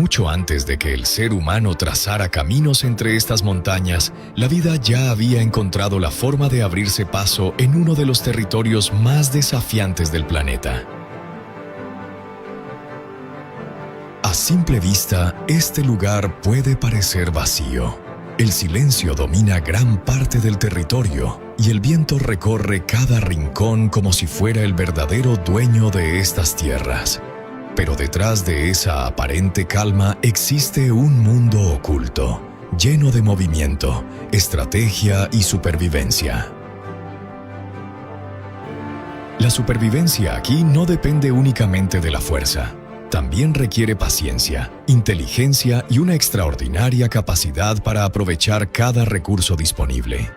Mucho antes de que el ser humano trazara caminos entre estas montañas, la vida ya había encontrado la forma de abrirse paso en uno de los territorios más desafiantes del planeta. A simple vista, este lugar puede parecer vacío. El silencio domina gran parte del territorio y el viento recorre cada rincón como si fuera el verdadero dueño de estas tierras. Pero detrás de esa aparente calma existe un mundo oculto, lleno de movimiento, estrategia y supervivencia. La supervivencia aquí no depende únicamente de la fuerza. También requiere paciencia, inteligencia y una extraordinaria capacidad para aprovechar cada recurso disponible.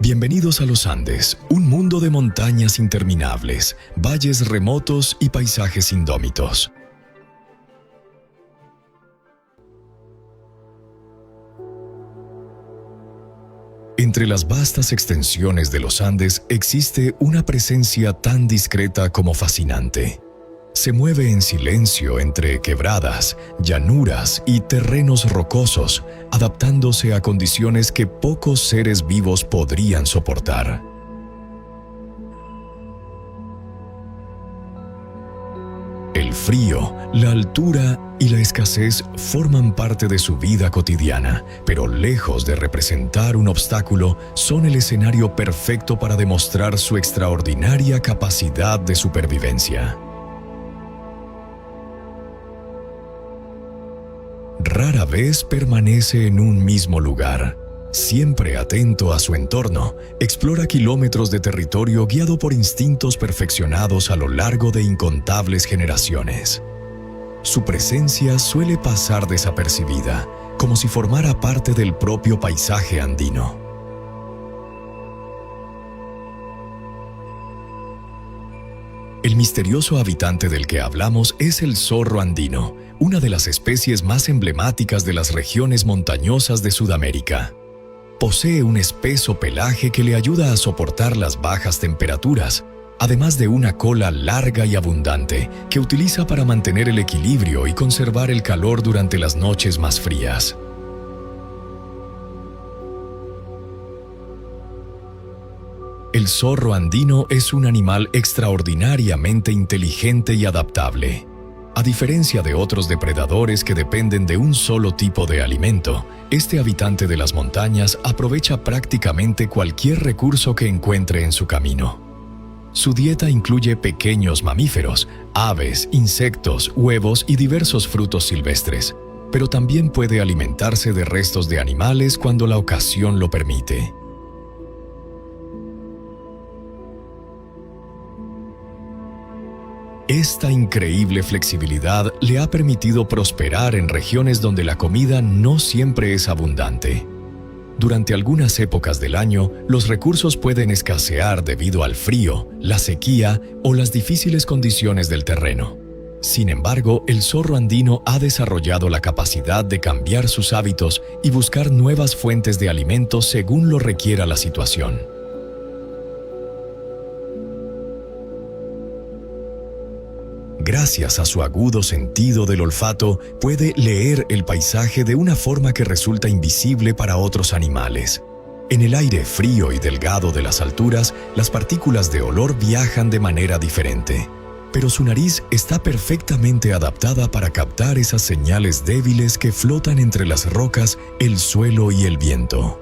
Bienvenidos a los Andes, un mundo de montañas interminables, valles remotos y paisajes indómitos. Entre las vastas extensiones de los Andes existe una presencia tan discreta como fascinante. Se mueve en silencio entre quebradas, llanuras y terrenos rocosos, adaptándose a condiciones que pocos seres vivos podrían soportar. El frío, la altura y la escasez forman parte de su vida cotidiana, pero lejos de representar un obstáculo, son el escenario perfecto para demostrar su extraordinaria capacidad de supervivencia. Rara vez permanece en un mismo lugar. Siempre atento a su entorno, explora kilómetros de territorio guiado por instintos perfeccionados a lo largo de incontables generaciones. Su presencia suele pasar desapercibida, como si formara parte del propio paisaje andino. El misterioso habitante del que hablamos es el zorro andino, una de las especies más emblemáticas de las regiones montañosas de Sudamérica. Posee un espeso pelaje que le ayuda a soportar las bajas temperaturas, además de una cola larga y abundante que utiliza para mantener el equilibrio y conservar el calor durante las noches más frías. El zorro andino es un animal extraordinariamente inteligente y adaptable. A diferencia de otros depredadores que dependen de un solo tipo de alimento, este habitante de las montañas aprovecha prácticamente cualquier recurso que encuentre en su camino. Su dieta incluye pequeños mamíferos, aves, insectos, huevos y diversos frutos silvestres, pero también puede alimentarse de restos de animales cuando la ocasión lo permite. Esta increíble flexibilidad le ha permitido prosperar en regiones donde la comida no siempre es abundante. Durante algunas épocas del año, los recursos pueden escasear debido al frío, la sequía o las difíciles condiciones del terreno. Sin embargo, el zorro andino ha desarrollado la capacidad de cambiar sus hábitos y buscar nuevas fuentes de alimento según lo requiera la situación. Gracias a su agudo sentido del olfato, puede leer el paisaje de una forma que resulta invisible para otros animales. En el aire frío y delgado de las alturas, las partículas de olor viajan de manera diferente, pero su nariz está perfectamente adaptada para captar esas señales débiles que flotan entre las rocas, el suelo y el viento.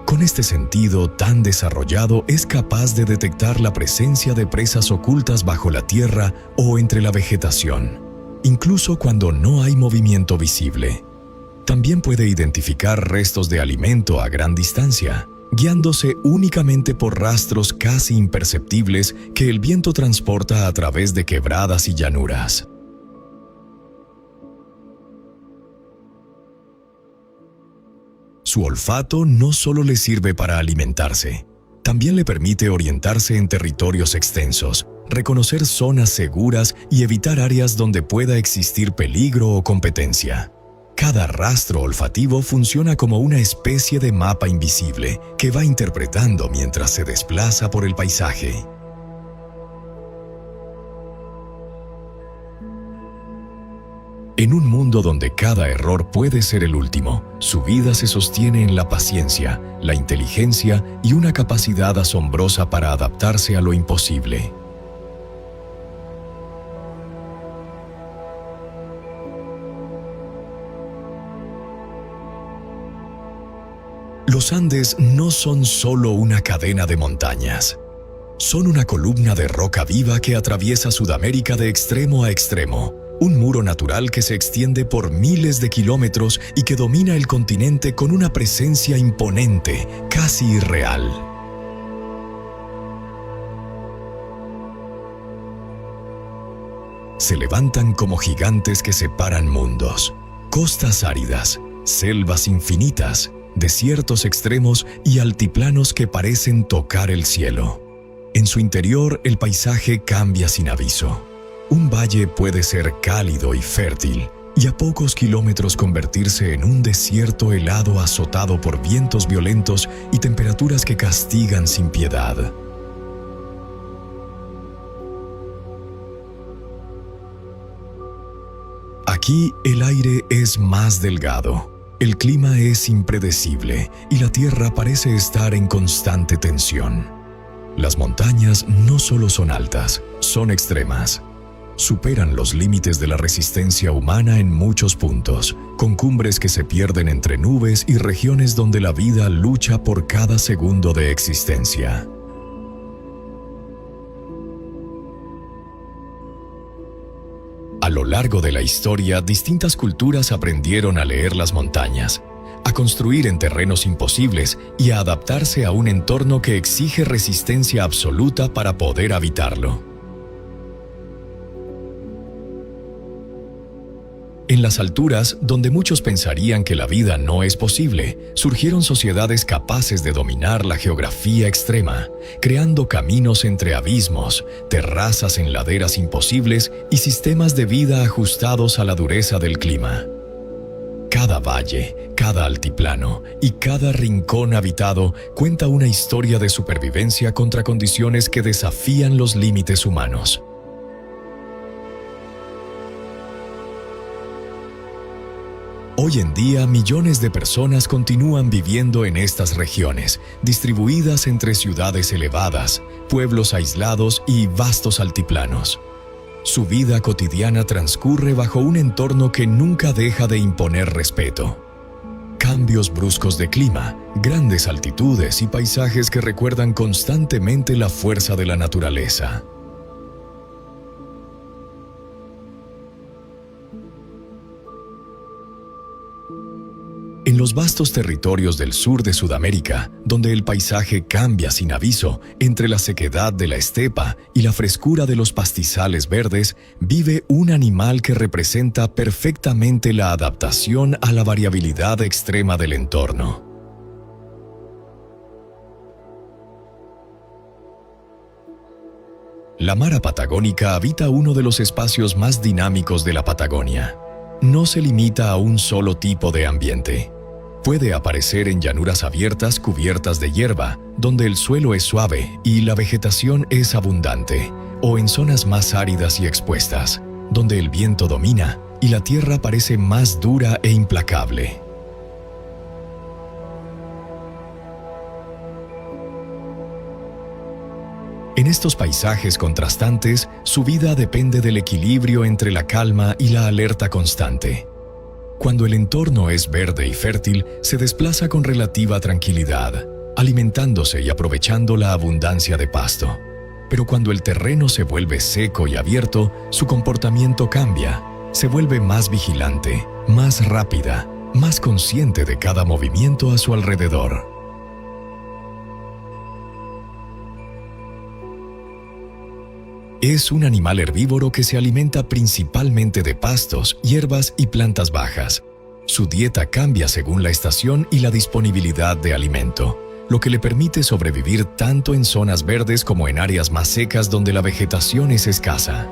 Con este sentido tan desarrollado, es capaz de detectar la presencia de presas ocultas bajo la tierra o entre la vegetación, incluso cuando no hay movimiento visible. También puede identificar restos de alimento a gran distancia, guiándose únicamente por rastros casi imperceptibles que el viento transporta a través de quebradas y llanuras. Su olfato no solo le sirve para alimentarse, también le permite orientarse en territorios extensos, reconocer zonas seguras y evitar áreas donde pueda existir peligro o competencia. Cada rastro olfativo funciona como una especie de mapa invisible que va interpretando mientras se desplaza por el paisaje. En un mundo donde cada error puede ser el último, su vida se sostiene en la paciencia, la inteligencia y una capacidad asombrosa para adaptarse a lo imposible. Los Andes no son solo una cadena de montañas. Son una columna de roca viva que atraviesa Sudamérica de extremo a extremo. Un muro natural que se extiende por miles de kilómetros y que domina el continente con una presencia imponente, casi irreal. Se levantan como gigantes que separan mundos. Costas áridas, selvas infinitas, desiertos extremos y altiplanos que parecen tocar el cielo. En su interior, el paisaje cambia sin aviso. Un valle puede ser cálido y fértil, y a pocos kilómetros convertirse en un desierto helado azotado por vientos violentos y temperaturas que castigan sin piedad. Aquí el aire es más delgado, el clima es impredecible y la tierra parece estar en constante tensión. Las montañas no solo son altas, son extremas. Superan los límites de la resistencia humana en muchos puntos, con cumbres que se pierden entre nubes y regiones donde la vida lucha por cada segundo de existencia. A lo largo de la historia, distintas culturas aprendieron a leer las montañas, a construir en terrenos imposibles y a adaptarse a un entorno que exige resistencia absoluta para poder habitarlo. En las alturas, donde muchos pensarían que la vida no es posible, surgieron sociedades capaces de dominar la geografía extrema, creando caminos entre abismos, terrazas en laderas imposibles y sistemas de vida ajustados a la dureza del clima. Cada valle, cada altiplano y cada rincón habitado cuenta una historia de supervivencia contra condiciones que desafían los límites humanos. Hoy en día, millones de personas continúan viviendo en estas regiones, distribuidas entre ciudades elevadas, pueblos aislados y vastos altiplanos. Su vida cotidiana transcurre bajo un entorno que nunca deja de imponer respeto. Cambios bruscos de clima, grandes altitudes y paisajes que recuerdan constantemente la fuerza de la naturaleza. En los vastos territorios del sur de Sudamérica, donde el paisaje cambia sin aviso, entre la sequedad de la estepa y la frescura de los pastizales verdes, vive un animal que representa perfectamente la adaptación a la variabilidad extrema del entorno. La mara patagónica habita uno de los espacios más dinámicos de la Patagonia. No se limita a un solo tipo de ambiente. Puede aparecer en llanuras abiertas cubiertas de hierba, donde el suelo es suave y la vegetación es abundante, o en zonas más áridas y expuestas, donde el viento domina y la tierra parece más dura e implacable. En estos paisajes contrastantes, su vida depende del equilibrio entre la calma y la alerta constante. Cuando el entorno es verde y fértil, se desplaza con relativa tranquilidad, alimentándose y aprovechando la abundancia de pasto. Pero cuando el terreno se vuelve seco y abierto, su comportamiento cambia, se vuelve más vigilante, más rápida, más consciente de cada movimiento a su alrededor. Es un animal herbívoro que se alimenta principalmente de pastos, hierbas y plantas bajas. Su dieta cambia según la estación y la disponibilidad de alimento, lo que le permite sobrevivir tanto en zonas verdes como en áreas más secas donde la vegetación es escasa.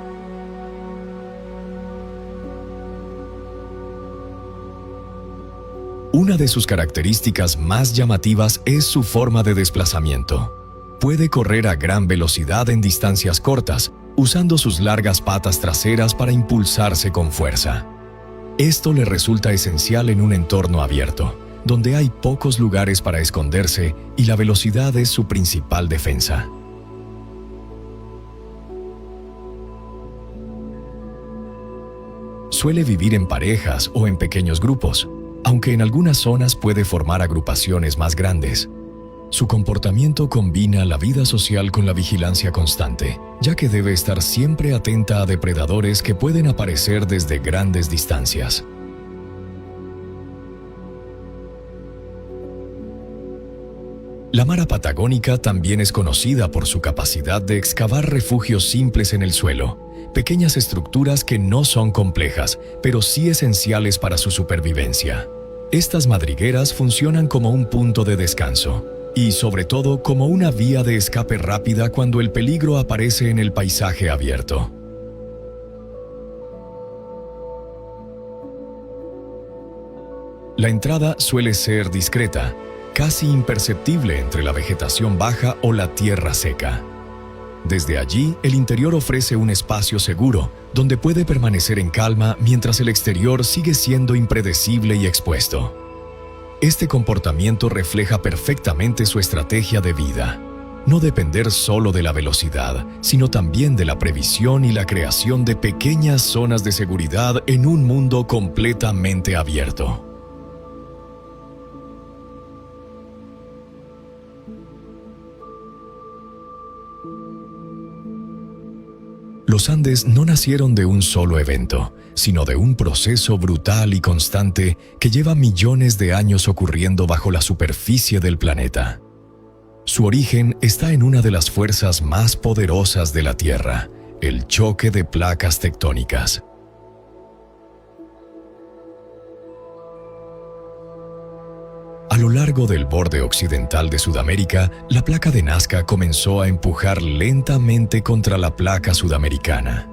Una de sus características más llamativas es su forma de desplazamiento. Puede correr a gran velocidad en distancias cortas, usando sus largas patas traseras para impulsarse con fuerza. Esto le resulta esencial en un entorno abierto, donde hay pocos lugares para esconderse y la velocidad es su principal defensa. Suele vivir en parejas o en pequeños grupos, aunque en algunas zonas puede formar agrupaciones más grandes. Su comportamiento combina la vida social con la vigilancia constante, ya que debe estar siempre atenta a depredadores que pueden aparecer desde grandes distancias. La mara patagónica también es conocida por su capacidad de excavar refugios simples en el suelo, pequeñas estructuras que no son complejas, pero sí esenciales para su supervivencia. Estas madrigueras funcionan como un punto de descanso y, sobre todo, como una vía de escape rápida cuando el peligro aparece en el paisaje abierto. La entrada suele ser discreta, casi imperceptible entre la vegetación baja o la tierra seca. Desde allí, el interior ofrece un espacio seguro, donde puede permanecer en calma mientras el exterior sigue siendo impredecible y expuesto. Este comportamiento refleja perfectamente su estrategia de vida. No depender solo de la velocidad, sino también de la previsión y la creación de pequeñas zonas de seguridad en un mundo completamente abierto. Los Andes no nacieron de un solo evento, sino de un proceso brutal y constante que lleva millones de años ocurriendo bajo la superficie del planeta. Su origen está en una de las fuerzas más poderosas de la Tierra, el choque de placas tectónicas. A lo largo del borde occidental de Sudamérica, la placa de Nazca comenzó a empujar lentamente contra la placa sudamericana.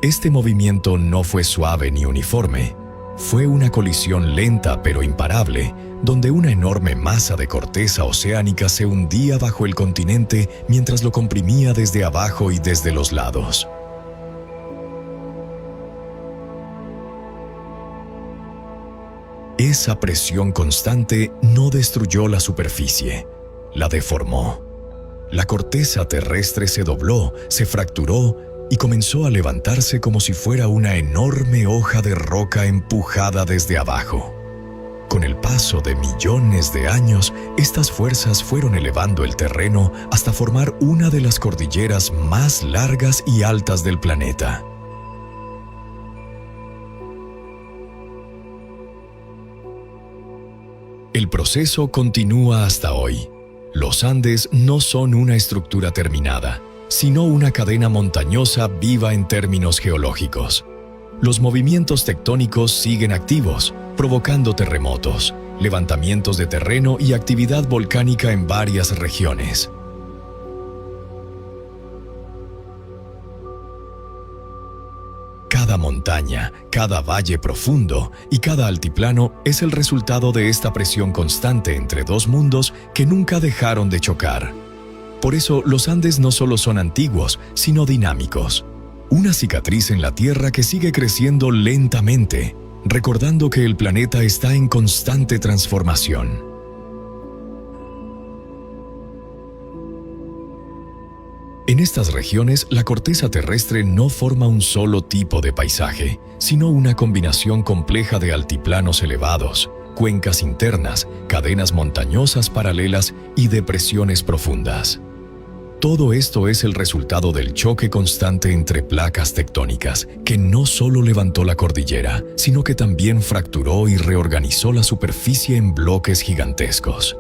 Este movimiento no fue suave ni uniforme. Fue una colisión lenta pero imparable, donde una enorme masa de corteza oceánica se hundía bajo el continente mientras lo comprimía desde abajo y desde los lados. Esa presión constante no destruyó la superficie, la deformó. La corteza terrestre se dobló, se fracturó y comenzó a levantarse como si fuera una enorme hoja de roca empujada desde abajo. Con el paso de millones de años, estas fuerzas fueron elevando el terreno hasta formar una de las cordilleras más largas y altas del planeta. El proceso continúa hasta hoy. Los Andes no son una estructura terminada, sino una cadena montañosa viva en términos geológicos. Los movimientos tectónicos siguen activos, provocando terremotos, levantamientos de terreno y actividad volcánica en varias regiones. Cada montaña, cada valle profundo y cada altiplano es el resultado de esta presión constante entre dos mundos que nunca dejaron de chocar. Por eso, los Andes no solo son antiguos, sino dinámicos. Una cicatriz en la Tierra que sigue creciendo lentamente, recordando que el planeta está en constante transformación. En estas regiones, la corteza terrestre no forma un solo tipo de paisaje, sino una combinación compleja de altiplanos elevados, cuencas internas, cadenas montañosas paralelas y depresiones profundas. Todo esto es el resultado del choque constante entre placas tectónicas, que no solo levantó la cordillera, sino que también fracturó y reorganizó la superficie en bloques gigantescos.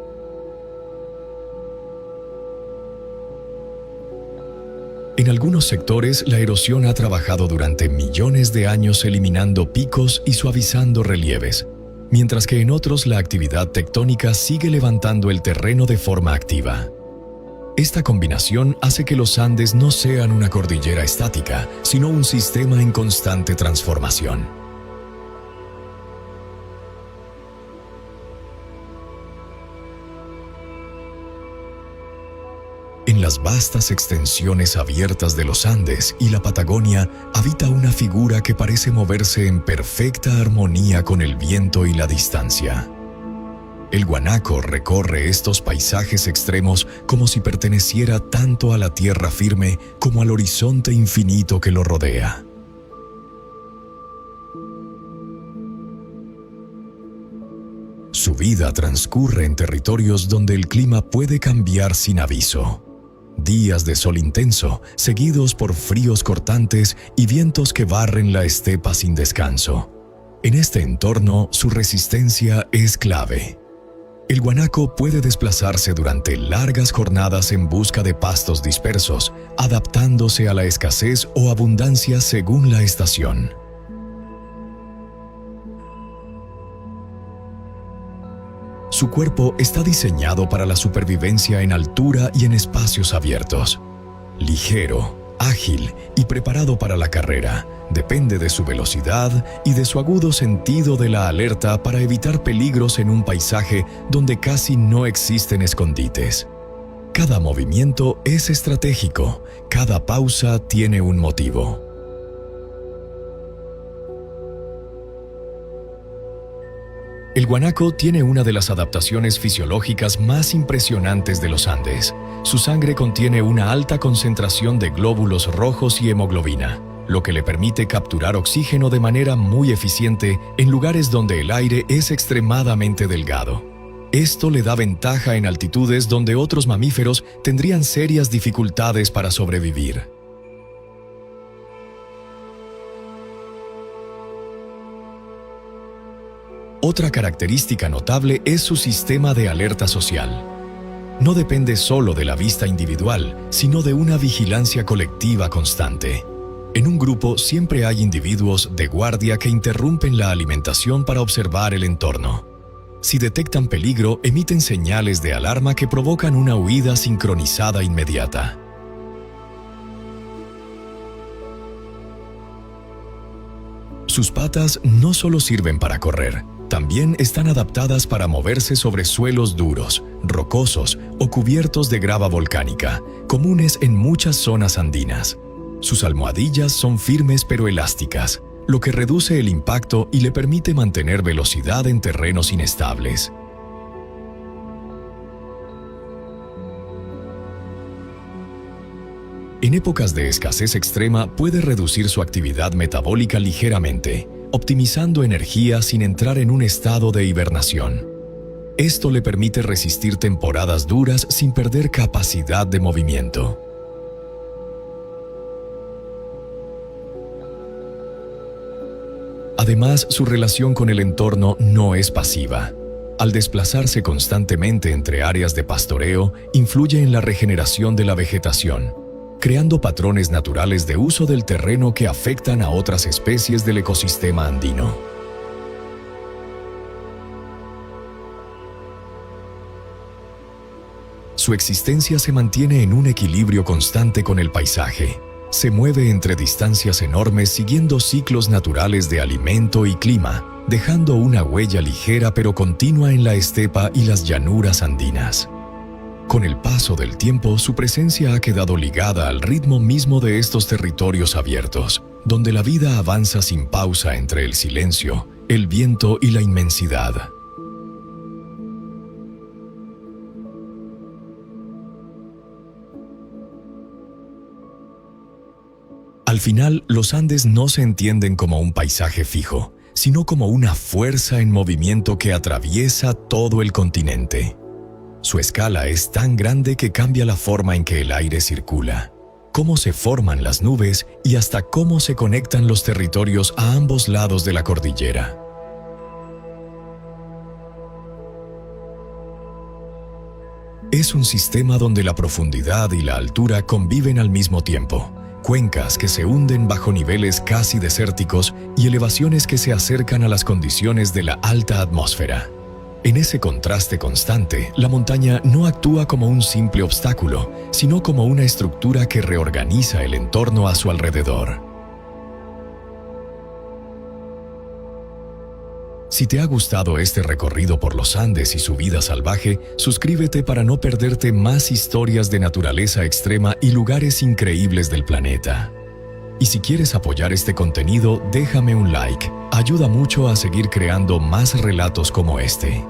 En algunos sectores, la erosión ha trabajado durante millones de años eliminando picos y suavizando relieves, mientras que en otros la actividad tectónica sigue levantando el terreno de forma activa. Esta combinación hace que los Andes no sean una cordillera estática, sino un sistema en constante transformación. las vastas extensiones abiertas de los Andes y la Patagonia habita una figura que parece moverse en perfecta armonía con el viento y la distancia. El guanaco recorre estos paisajes extremos como si perteneciera tanto a la tierra firme como al horizonte infinito que lo rodea. Su vida transcurre en territorios donde el clima puede cambiar sin aviso. Días de sol intenso, seguidos por fríos cortantes y vientos que barren la estepa sin descanso. En este entorno, su resistencia es clave. El guanaco puede desplazarse durante largas jornadas en busca de pastos dispersos, adaptándose a la escasez o abundancia según la estación. Su cuerpo está diseñado para la supervivencia en altura y en espacios abiertos. Ligero, ágil y preparado para la carrera, depende de su velocidad y de su agudo sentido de la alerta para evitar peligros en un paisaje donde casi no existen escondites. Cada movimiento es estratégico, cada pausa tiene un motivo. El guanaco tiene una de las adaptaciones fisiológicas más impresionantes de los Andes. Su sangre contiene una alta concentración de glóbulos rojos y hemoglobina, lo que le permite capturar oxígeno de manera muy eficiente en lugares donde el aire es extremadamente delgado. Esto le da ventaja en altitudes donde otros mamíferos tendrían serias dificultades para sobrevivir. Otra característica notable es su sistema de alerta social. No depende solo de la vista individual, sino de una vigilancia colectiva constante. En un grupo siempre hay individuos de guardia que interrumpen la alimentación para observar el entorno. Si detectan peligro, emiten señales de alarma que provocan una huida sincronizada inmediata. Sus patas no solo sirven para correr, también están adaptadas para moverse sobre suelos duros, rocosos o cubiertos de grava volcánica, comunes en muchas zonas andinas. Sus almohadillas son firmes pero elásticas, lo que reduce el impacto y le permite mantener velocidad en terrenos inestables. En épocas de escasez extrema puede reducir su actividad metabólica ligeramente, optimizando energía sin entrar en un estado de hibernación. Esto le permite resistir temporadas duras sin perder capacidad de movimiento. Además, su relación con el entorno no es pasiva. Al desplazarse constantemente entre áreas de pastoreo, influye en la regeneración de la vegetación, creando patrones naturales de uso del terreno que afectan a otras especies del ecosistema andino. Su existencia se mantiene en un equilibrio constante con el paisaje. Se mueve entre distancias enormes siguiendo ciclos naturales de alimento y clima, dejando una huella ligera pero continua en la estepa y las llanuras andinas. Con el paso del tiempo, su presencia ha quedado ligada al ritmo mismo de estos territorios abiertos, donde la vida avanza sin pausa entre el silencio, el viento y la inmensidad. Al final, los Andes no se entienden como un paisaje fijo, sino como una fuerza en movimiento que atraviesa todo el continente. Su escala es tan grande que cambia la forma en que el aire circula, cómo se forman las nubes y hasta cómo se conectan los territorios a ambos lados de la cordillera. Es un sistema donde la profundidad y la altura conviven al mismo tiempo. Cuencas que se hunden bajo niveles casi desérticos y elevaciones que se acercan a las condiciones de la alta atmósfera. En ese contraste constante, la montaña no actúa como un simple obstáculo, sino como una estructura que reorganiza el entorno a su alrededor. Si te ha gustado este recorrido por los Andes y su vida salvaje, suscríbete para no perderte más historias de naturaleza extrema y lugares increíbles del planeta. Y si quieres apoyar este contenido, déjame un like. Ayuda mucho a seguir creando más relatos como este.